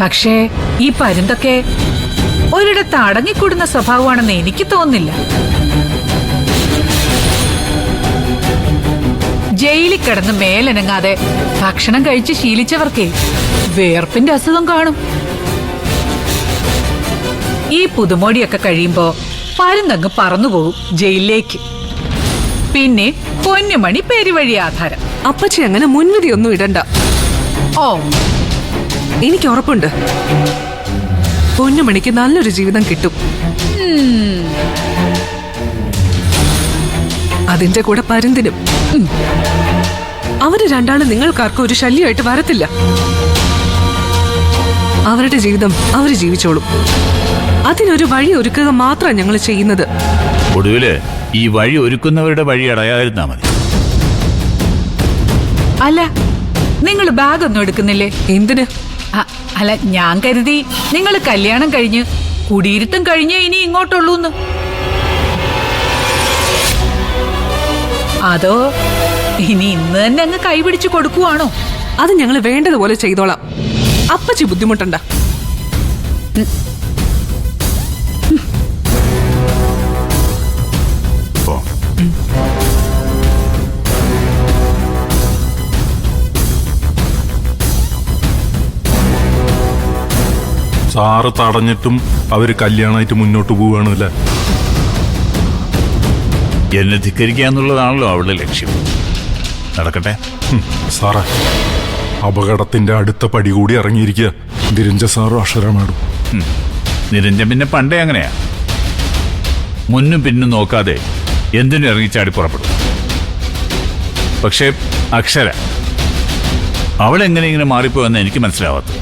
പക്ഷേ ഈ പരുന്തൊക്കെ ഒരിടത്ത് അടങ്ങിക്കൂടുന്ന സ്വഭാവമാണെന്ന് എനിക്ക് തോന്നുന്നില്ല. ജയിലിൽ കിടന്ന് മേലനങ്ങാതെ ഭക്ഷണം കഴിച്ച് ശീലിച്ചവർക്കേ വേർപ്പിന്റെ അസുഖം കാണും. ഈ പുതുമോടിയൊക്കെ കഴിയുമ്പോ പരുന്നങ്ങ് പറന്നുപോകും ജയിലിലേക്ക്. പിന്നെ പൊന്നുമണി പെരുവഴി ആധാരം. അപ്പച്ചി അങ്ങനെ മുൻവിധിയൊന്നും ഇടണ്ട. ഓ, എനിക്ക് ഉറപ്പുണ്ട് പൊന്നുമണിക്ക് നല്ലൊരു ജീവിതം കിട്ടും. അതിന്റെ കൂടെ പരുന്തിനും. അവര് രണ്ടാളും നിങ്ങൾക്കാർക്കും ഒരു ശല്യമായിട്ട് വരത്തില്ല. അവരുടെ ജീവിതം അവര് ജീവിച്ചോളും. അതിനൊരു വഴി ഒരുക്കുക മാത്രമാണ് ഞങ്ങൾ ചെയ്യുന്നത്. ഒടുവില് ഈ വഴി ഒരുക്കുന്നവരുടെ വഴി അടയാതിരുന്നാ മതി. അല്ല, നിങ്ങൾ ബാഗ് ഒന്നും എടുക്കുന്നില്ലേ? എന്തിന്? അല്ല, ഞാൻ കരുതി നിങ്ങൾ കല്യാണം കഴിഞ്ഞ് കുടിയിരുത്തം കഴിഞ്ഞ് ഇനി ഇങ്ങോട്ടുള്ളൂന്ന്. അതോ ഇനി ഇന്ന് തന്നെ അങ്ങ് കൈപിടിച്ചു കൊടുക്കുവാണോ? അത് ഞങ്ങൾ വേണ്ടതുപോലെ ചെയ്തോളാം. അപ്പച്ചി ബുദ്ധിമുട്ടണ്ട. സാറ് തടഞ്ഞിട്ടും അവര് കല്യാണമായിട്ട് മുന്നോട്ട് പോവുകയാണല്ലേ? എന്നെ ധിക്കരിക്കാന്നുള്ളതാണല്ലോ അവളുടെ ലക്ഷ്യം. നടക്കട്ടെ. സാറേ, അപകടത്തിന്റെ അടുത്ത പടി കൂടി ഇറങ്ങിയിരിക്കുക. നിരഞ്ജ സാറും അക്ഷരമാടും. നിരഞ്ജൻ പിന്നെ പണ്ടേ അങ്ങനെയാ. മുന്നും പിന്നും നോക്കാതെ എന്തിനും ഇറങ്ങിച്ചാടി പുറപ്പെടും. പക്ഷേ അക്ഷര അവളെങ്ങനെ ഇങ്ങനെ മാറിപ്പോയെന്ന് എനിക്ക് മനസ്സിലാവാത്ത.